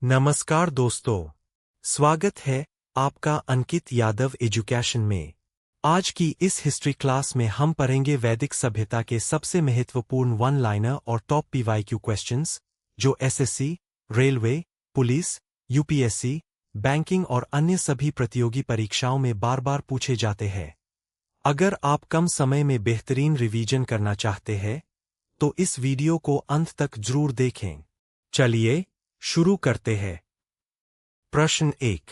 नमस्कार दोस्तों, स्वागत है आपका अंकित यादव एजुकेशन में। आज की इस हिस्ट्री क्लास में हम पढ़ेंगे वैदिक सभ्यता के सबसे महत्वपूर्ण वन लाइनर और टॉप पीवाईक्यू क्वेश्चंस, जो SSC, railway, police, UPSC, banking और अन्य सभी प्रतियोगी परीक्षाओं में बार बार पूछे जाते हैं। अगर आप कम समय में बेहतरीन रिवीजन करना चाहते हैं, तो इस वीडियो को अंत तक जरूर देखें। चलिए शुरू करते हैं। प्रश्न 1।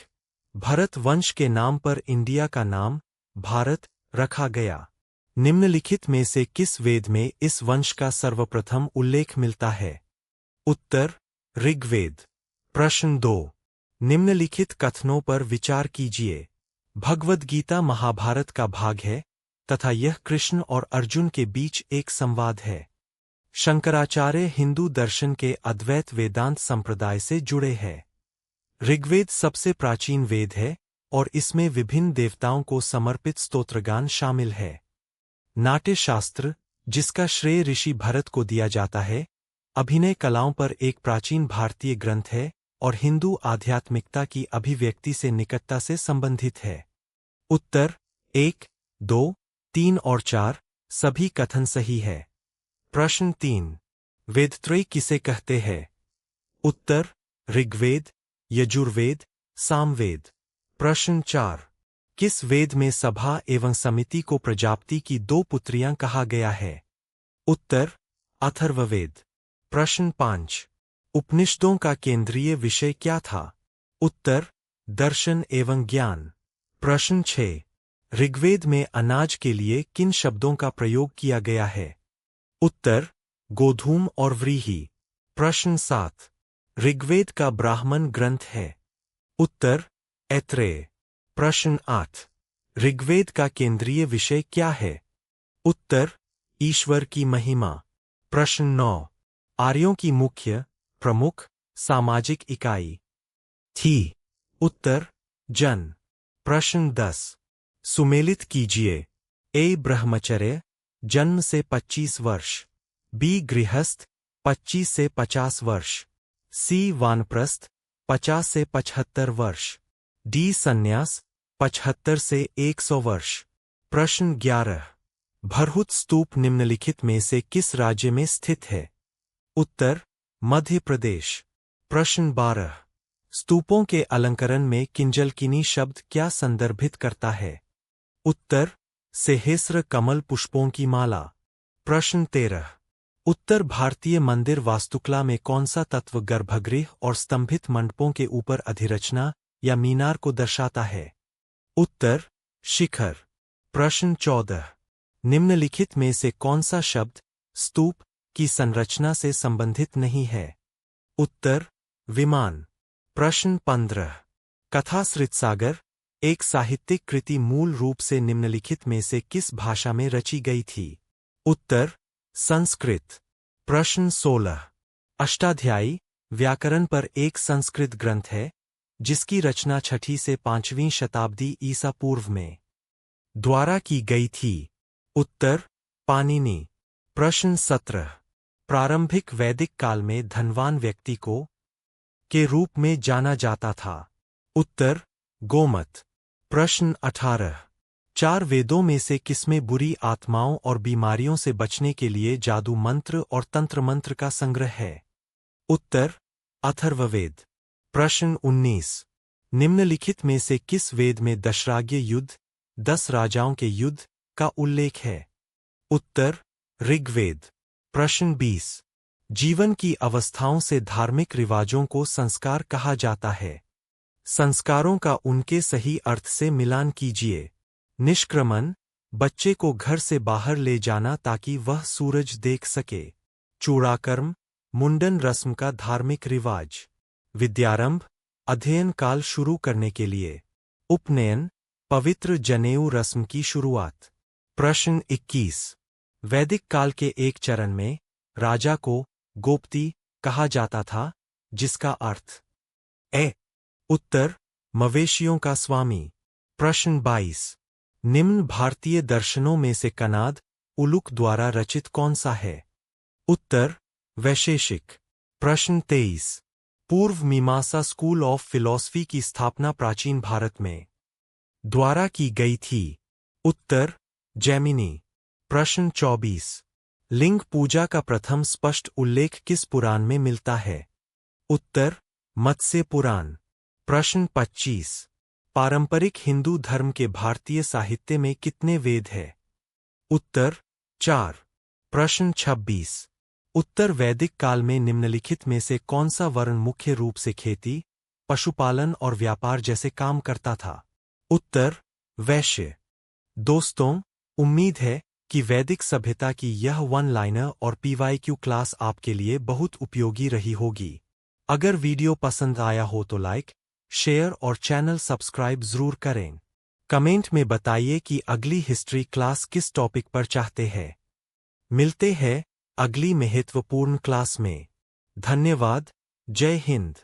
भरत वंश के नाम पर इंडिया का नाम भारत रखा गया। निम्नलिखित में से किस वेद में इस वंश का सर्वप्रथम उल्लेख मिलता है? उत्तर ऋग्वेद। प्रश्न 2। निम्नलिखित कथनों पर विचार कीजिए। भगवद गीता महाभारत का भाग है तथा यह कृष्ण और अर्जुन के बीच एक संवाद है। शंकराचार्य हिंदू दर्शन के अद्वैत वेदांत संप्रदाय से जुड़े हैं। ऋग्वेद सबसे प्राचीन वेद है और इसमें विभिन्न देवताओं को समर्पित स्तोत्रगान शामिल है। नाट्य शास्त्र, जिसका श्रेय ऋषि भरत को दिया जाता है, अभिनय कलाओं पर एक प्राचीन भारतीय ग्रंथ है और हिंदू आध्यात्मिकता की अभिव्यक्ति से निकटता से संबंधित है। उत्तर 1, 2, 3 और 4 सभी कथन सही है। प्रश्न 3। वेदत्रयी किसे कहते हैं? उत्तर ऋग्वेद, यजुर्वेद, सामवेद। प्रश्न 4। किस वेद में सभा एवं समिति को प्रजापति की 2 पुत्रियां कहा गया है? उत्तर अथर्ववेद। प्रश्न 5। उपनिषदों का केंद्रीय विषय क्या था? उत्तर दर्शन एवं ज्ञान। प्रश्न 6। ऋग्वेद में अनाज के लिए किन शब्दों का प्रयोग किया गया है? उत्तर गोधूम और व्रीहि। प्रश्न 7। ऋग्वेद का ब्राह्मण ग्रंथ है? उत्तर ऐत्रेय। प्रश्न 8। ऋग्वेद का केंद्रीय विषय क्या है? उत्तर ईश्वर की महिमा। प्रश्न 9। आर्यों की मुख्य, प्रमुख, सामाजिक इकाई थी? उत्तर जन। प्रश्न 10। सुमेलित कीजिए। ए ब्रह्मचर्य, जन्म से 25 वर्ष, बी गृहस्थ, 25 से 50 वर्ष, सी वानप्रस्थ, 50 से 75 वर्ष, डी सन्यास, 75 से 100 वर्ष। प्रश्न 11। भरहुत स्तूप निम्नलिखित में से किस राज्य में स्थित है? उत्तर मध्य प्रदेश। प्रश्न 12। स्तूपों के अलंकरण में किंजलकिनी शब्द क्या संदर्भित करता है? उत्तर सहस्र कमल पुष्पों की माला। प्रश्न 13। उत्तर भारतीय मंदिर वास्तुकला में कौन सा तत्व गर्भगृह और स्तंभित मंडपों के ऊपर अधिरचना या मीनार को दर्शाता है? उत्तर शिखर। प्रश्न 14। निम्नलिखित में से कौन सा शब्द स्तूप की संरचना से संबंधित नहीं है? उत्तर विमान। प्रश्न 15। कथा सृतसागर एक साहित्यिक कृति मूल रूप से निम्नलिखित में से किस भाषा में रची गई थी? उत्तर संस्कृत। प्रश्न 16। अष्टाध्यायी व्याकरण पर एक संस्कृत ग्रंथ है जिसकी रचना 6वीं से 5वीं शताब्दी ईसा पूर्व में द्वारा की गई थी? उत्तर पाणिनि। प्रश्न 17। प्रारंभिक वैदिक काल में धनवान व्यक्ति को के रूप में जाना जाता था? उत्तर गोमत। प्रश्न 18। 4 वेदों में से किसमें बुरी आत्माओं और बीमारियों से बचने के लिए जादू मंत्र और तंत्र मंत्र का संग्रह है? उत्तर अथर्ववेद। प्रश्न 19। निम्नलिखित में से किस वेद में दशराज्य युद्ध, 10 राजाओं के युद्ध का उल्लेख है? उत्तर ऋग्वेद। प्रश्न 20। जीवन की अवस्थाओं से धार्मिक रिवाजों को संस्कार कहा जाता है। संस्कारों का उनके सही अर्थ से मिलान कीजिए। निष्क्रमण, बच्चे को घर से बाहर ले जाना ताकि वह सूरज देख सके। चूड़ाकर्म, मुंडन रस्म का धार्मिक रिवाज। विद्यारंभ, अध्ययन काल शुरू करने के लिए। उपनयन, पवित्र जनेऊ रस्म की शुरुआत। प्रश्न 21। वैदिक काल के एक चरण में राजा को गोपति कहा जाता था, जिसका अर्थ ए। उत्तर मवेशियों का स्वामी। प्रश्न 22। निम्न भारतीय दर्शनों में से कनाद उलुक द्वारा रचित कौन सा है? उत्तर वैशेषिक। प्रश्न 23। पूर्व मीमांसा स्कूल ऑफ फिलॉसफी की स्थापना प्राचीन भारत में द्वारा की गई थी? उत्तर जैमिनी। प्रश्न 24। लिंग पूजा का प्रथम स्पष्ट उल्लेख किस पुराण में मिलता है? उत्तर मत्स्य पुराण। प्रश्न 25। पारंपरिक हिंदू धर्म के भारतीय साहित्य में कितने वेद हैं? उत्तर 4। प्रश्न 26। उत्तर वैदिक काल में निम्नलिखित में से कौन सा वर्ण मुख्य रूप से खेती, पशुपालन और व्यापार जैसे काम करता था? उत्तर वैश्य। दोस्तों, उम्मीद है कि वैदिक सभ्यता की यह वन लाइनर और PYQ क्लास आपके लिए बहुत उपयोगी रही होगी। अगर वीडियो पसंद आया हो तो लाइक, शेयर और चैनल सब्सक्राइब जरूर करें। कमेंट में बताइए कि अगली हिस्ट्री क्लास किस टॉपिक पर चाहते हैं। मिलते हैं अगली महत्वपूर्ण क्लास में। धन्यवाद। जय हिंद।